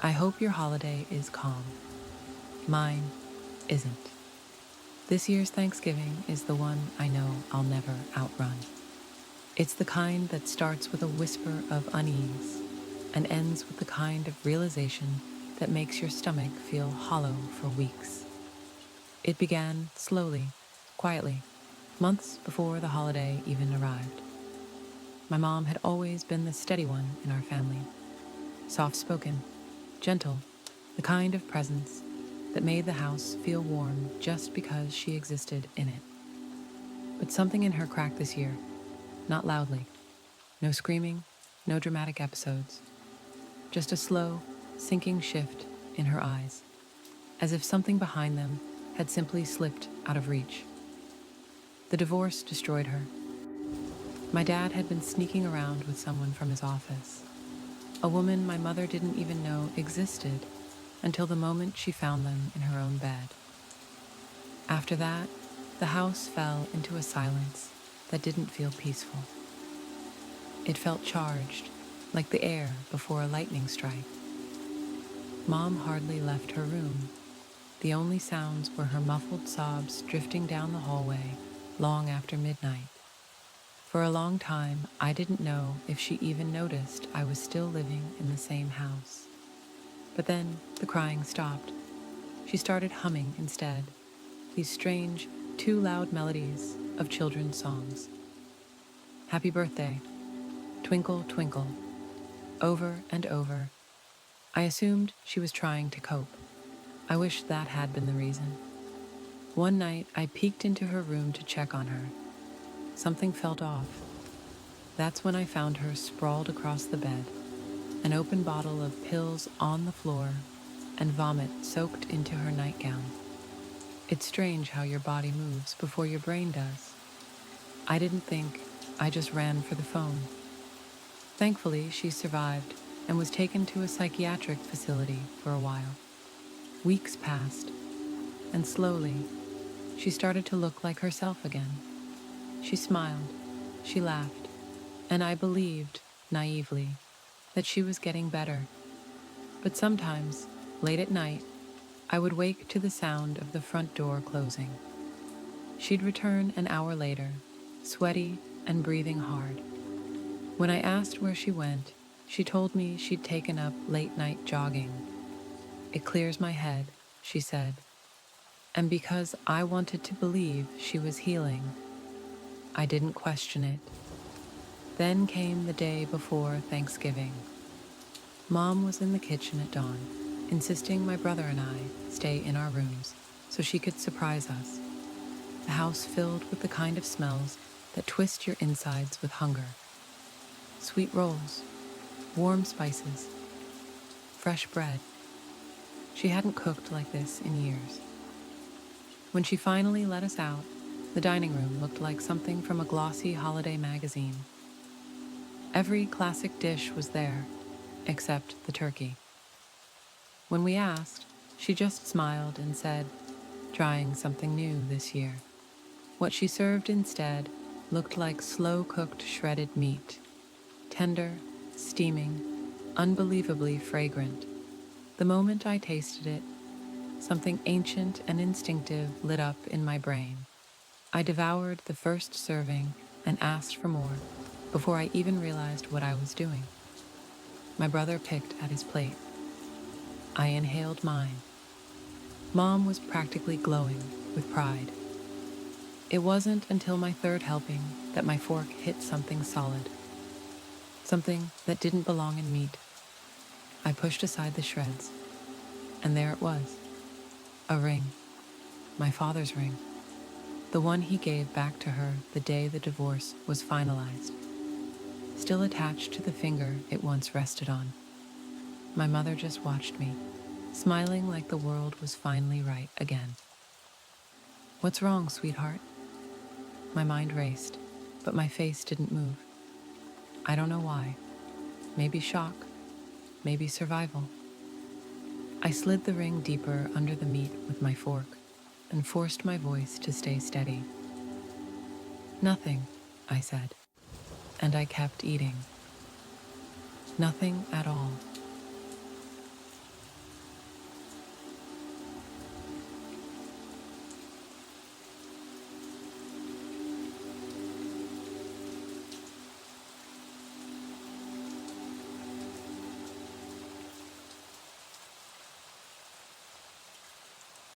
I hope your holiday is calm. Mine isn't. This year's Thanksgiving is the one I know I'll never outrun. It's the kind that starts with a whisper of unease and ends with the kind of realization that makes your stomach feel hollow for weeks. It began slowly, quietly, months before the holiday even arrived. My mom had always been the steady one in our family, soft-spoken, gentle, the kind of presence that made the house feel warm just because she existed in it. But something in her cracked this year, not loudly. No screaming, no dramatic episodes. Just a slow, sinking shift in her eyes, as if something behind them had simply slipped out of reach. The divorce destroyed her. My dad had been sneaking around with someone from his office, a woman my mother didn't even know existed until the moment she found them in her own bed. After that, the house fell into a silence that didn't feel peaceful. It felt charged, like the air before a lightning strike. Mom hardly left her room. The only sounds were her muffled sobs drifting down the hallway long after midnight. For a long time, I didn't know if she even noticed I was still living in the same house. But then the crying stopped. She started humming instead, these strange, too loud melodies of children's songs. Happy birthday, twinkle, twinkle, over and over. I assumed she was trying to cope. I wish that had been the reason. One night, I peeked into her room to check on her. Something felt off. That's when I found her sprawled across the bed, an open bottle of pills on the floor, and vomit soaked into her nightgown. It's strange how your body moves before your brain does. I didn't think, I just ran for the phone. Thankfully, she survived and was taken to a psychiatric facility for a while. Weeks passed, and slowly, she started to look like herself again. She smiled, she laughed, and I believed, naively, that she was getting better. But sometimes, late at night, I would wake to the sound of the front door closing. She'd return an hour later, sweaty and breathing hard. When I asked where she went, she told me she'd taken up late-night jogging. It clears my head, she said. And because I wanted to believe she was healing, I didn't question it. Then came the day before Thanksgiving. Mom was in the kitchen at dawn, insisting my brother and I stay in our rooms so she could surprise us. The house filled with the kind of smells that twist your insides with hunger. Sweet rolls, warm spices, fresh bread. She hadn't cooked like this in years. When she finally let us out, the dining room looked like something from a glossy holiday magazine. Every classic dish was there, except the turkey. When we asked, she just smiled and said, trying something new this year. What she served instead looked like slow-cooked shredded meat, tender, steaming, unbelievably fragrant. The moment I tasted it, something ancient and instinctive lit up in my brain. I devoured the first serving and asked for more before I even realized what I was doing. My brother picked at his plate. I inhaled mine. Mom was practically glowing with pride. It wasn't until my third helping that my fork hit something solid, something that didn't belong in meat. I pushed aside the shreds, and there it was, a ring, my father's ring, the one he gave back to her the day the divorce was finalized, still attached to the finger it once rested on. My mother just watched me, smiling like the world was finally right again. What's wrong, sweetheart? My mind raced, but my face didn't move. I don't know why. Maybe shock, maybe survival. I slid the ring deeper under the meat with my fork and forced my voice to stay steady. Nothing, I said, and I kept eating. Nothing at all.